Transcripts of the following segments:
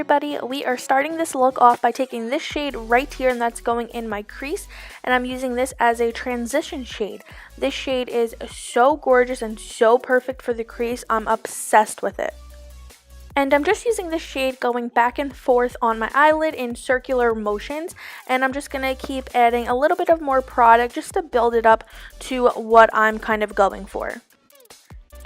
everybody, we are starting this look off by taking this shade right here, and that's going in my crease, and I'm using this as a transition shade. This shade is so gorgeous and so perfect for the crease. I'm obsessed with it. And I'm just using this shade going back and forth on my eyelid in circular motions, and I'm just going to keep adding a little bit of more product just to build it up to what I'm kind of going for.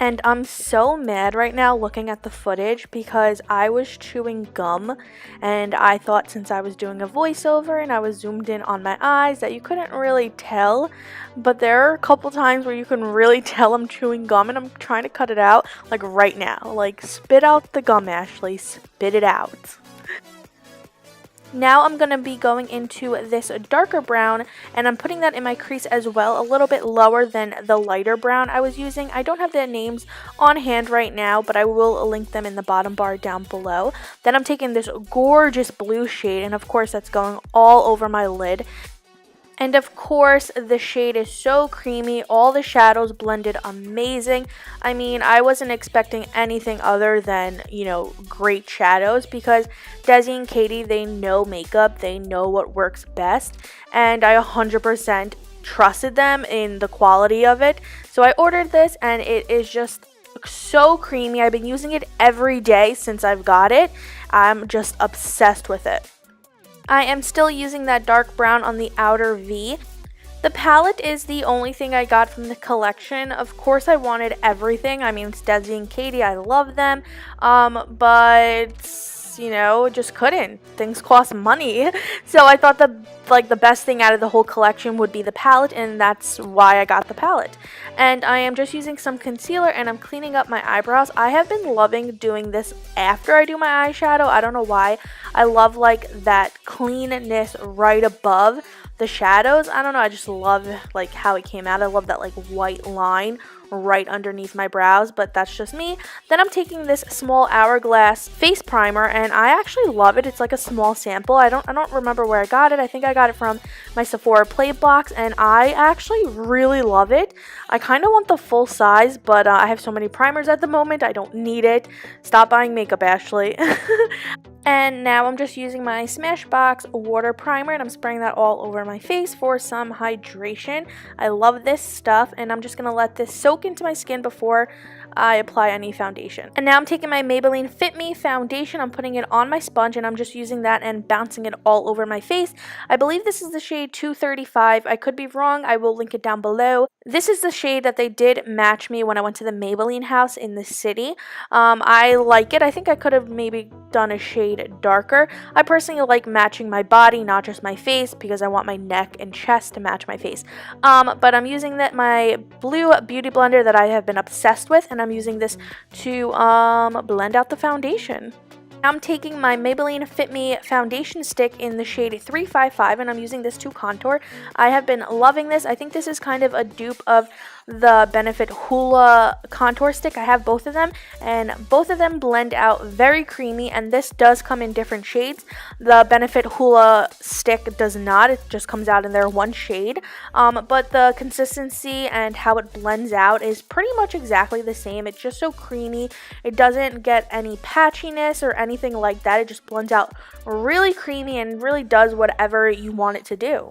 And I'm so mad right now looking at the footage because I was chewing gum, and I thought since I was doing a voiceover and I was zoomed in on my eyes that you couldn't really tell, but there are a couple times where you can really tell I'm chewing gum, and I'm trying to cut it out like right now. Like, spit out the gum, Ashley, spit it out. Now I'm going to be going into this darker brown, and I'm putting that in my crease as well, a little bit lower than the lighter brown I was using. I don't have the names on hand right now, but I will link them in the bottom bar down below. Then I'm taking this gorgeous blue shade, and of course that's going all over my lid. And of course, the shade is so creamy. All the shadows blended amazing. I mean, I wasn't expecting anything other than, great shadows, because Desi and Katy, they know makeup. They know what works best. And I 100% trusted them in the quality of it. So I ordered this, and it is just so creamy. I've been using it every day since I've got it. I'm just obsessed with it. I am still using that dark brown on the outer V. The palette is the only thing I got from the collection. Of course, I wanted everything. I mean, it's Desi and Katy. I love them. But, just couldn't. Things cost money. So I thought the best thing out of the whole collection would be the palette, and that's why I got the palette. And I am just using some concealer, and I'm cleaning up my eyebrows. I have been loving doing this after I do my eyeshadow. I don't know why. I love that cleanness right above the shadows. I don't know, I just love how it came out. I love that white line right underneath my brows, but that's just me. Then I'm taking this small Hourglass face primer, and I actually love it. It's like a small sample. I don't remember where I got it. I think I got it from my Sephora Play box, and I actually really love it. I kind of want the full size, but I have so many primers at the moment, I don't need it. Stop buying makeup, Ashley. And now I'm just using my Smashbox water primer, and I'm spraying that all over my face for some hydration. I love this stuff, and I'm just going to let this soak into my skin before I apply any foundation. And now I'm taking my Maybelline Fit Me foundation, I'm putting it on my sponge, and I'm just using that and bouncing it all over my face. I believe this is the shade 235. I could be wrong. I will link it down below. This is the shade that they did match me when I went to the Maybelline house in the city. I like it. I think I could have maybe done a shade darker. I personally like matching my body, not just my face, because I want my neck and chest to match my face. But I'm using my blue beauty blender that I have been obsessed with, and I'm using this to blend out the foundation. I'm taking my Maybelline Fit Me foundation stick in the shade 355, and I'm using this to contour. I have been loving this. I think this is kind of a dupe of the Benefit Hoola contour stick. I have both of them, and both of them blend out very creamy, and this does come in different shades. The Benefit Hoola stick does not. It just comes out in their one shade, but the consistency and how it blends out is pretty much exactly the same. It's just so creamy. It doesn't get any patchiness or anything like that. It just blends out really creamy and really does whatever you want it to do.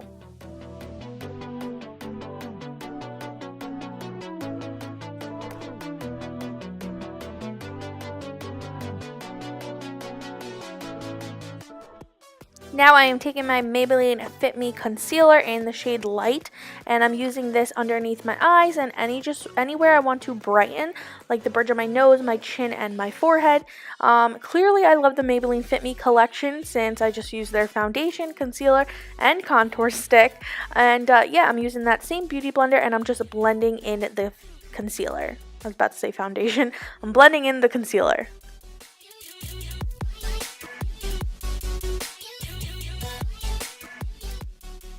Now I am taking my Maybelline Fit Me concealer in the shade Light, and I'm using this underneath my eyes and anywhere I want to brighten, like the bridge of my nose, my chin, and my forehead. Clearly I love the Maybelline Fit Me collection since I just used their foundation, concealer, and contour stick. And yeah, I'm using that same beauty blender, and I'm just blending in the concealer. I was about to say foundation. I'm blending in the concealer.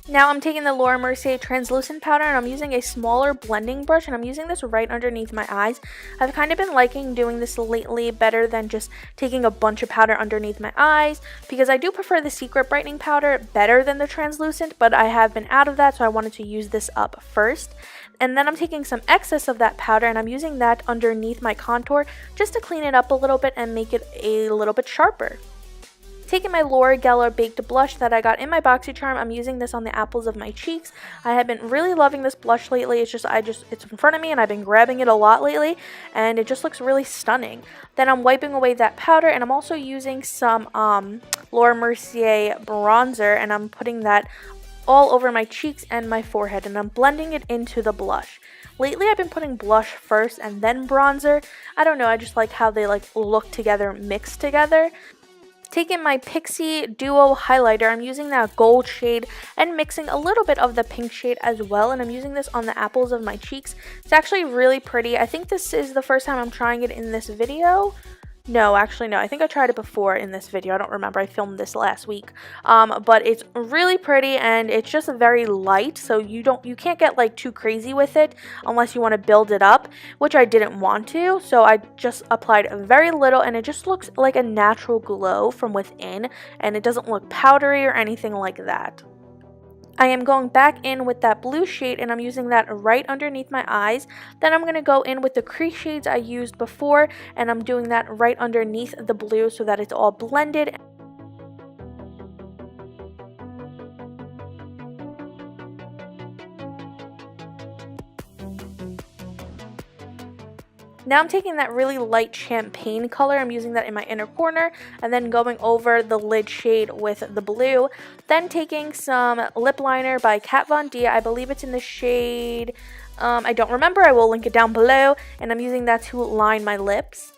Now I'm taking the Laura Mercier translucent powder, and I'm using a smaller blending brush, and I'm using this right underneath my eyes. I've kind of been liking doing this lately better than just taking a bunch of powder underneath my eyes, because I do prefer the Secret brightening powder better than the translucent, but I have been out of that, so I wanted to use this up first. And then I'm taking some excess of that powder, and I'm using that underneath my contour just to clean it up a little bit and make it a little bit sharper. Taking my Laura Geller Baked Blush that I got in my BoxyCharm, I'm using this on the apples of my cheeks. I have been really loving this blush lately. It's in front of me and I've been grabbing it a lot lately, and it just looks really stunning. Then I'm wiping away that powder, and I'm also using some Laura Mercier bronzer, and I'm putting that all over my cheeks and my forehead, and I'm blending it into the blush. Lately I've been putting blush first and then bronzer. I don't know, I just like how they look together, mixed together. Taking my Pixi Duo highlighter, I'm using that gold shade and mixing a little bit of the pink shade as well, and I'm using this on the apples of my cheeks. It's actually really pretty. I think this is the first time I'm trying it in this video. No, actually no, I think I tried it before in this video. I don't remember, I filmed this last week. But it's really pretty, and it's just very light, so you can't get too crazy with it unless you want to build it up, which I didn't want to. So I just applied very little, and it just looks like a natural glow from within, and it doesn't look powdery or anything like that. I am going back in with that blue shade, and I'm using that right underneath my eyes. Then I'm going to go in with the crease shades I used before, and I'm doing that right underneath the blue so that it's all blended. Now I'm taking that really light champagne color, I'm using that in my inner corner, and then going over the lid shade with the blue. Then taking some lip liner by Kat Von D, I believe it's in the shade, I don't remember, I will link it down below, and I'm using that to line my lips.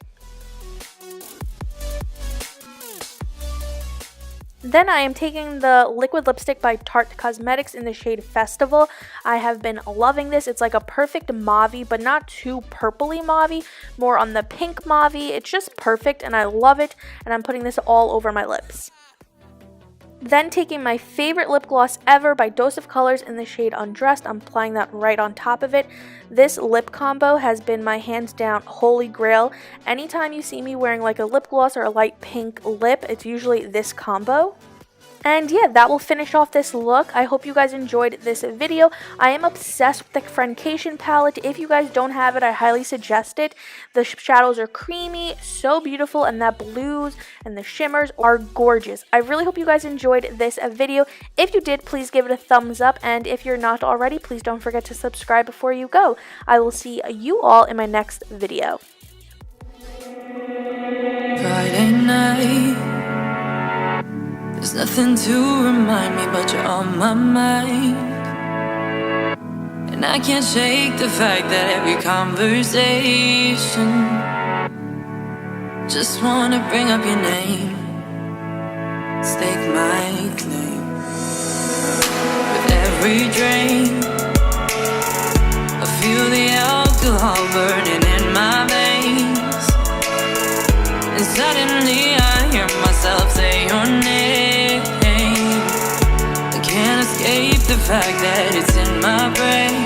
Then I am taking the liquid lipstick by Tarte Cosmetics in the shade Festival. I have been loving this. It's like a perfect mauve, but not too purpley mauve, more on the pink mauve. It's just perfect, and I love it, and I'm putting this all over my lips. Then taking my favorite lip gloss ever by Dose of Colors in the shade Undressed, I'm applying that right on top of it. This lip combo has been my hands down holy grail. Anytime you see me wearing a lip gloss or a light pink lip, it's usually this combo. And yeah, that will finish off this look. I hope you guys enjoyed this video. I am obsessed with the Friendcation palette. If you guys don't have it, I highly suggest it. The shadows are creamy, so beautiful, and that blues and the shimmers are gorgeous. I really hope you guys enjoyed this video. If you did, please give it a thumbs up, and if you're not already, please don't forget to subscribe before you go. I will see you all in my next video. Friday night, there's nothing to remind me, but you're on my mind. And I can't shake the fact that every conversation just wanna bring up your name, stake my claim. With every drink, I feel the alcohol burning in my veins, and suddenly I hear myself say your name. I can't escape the fact that it's in my brain.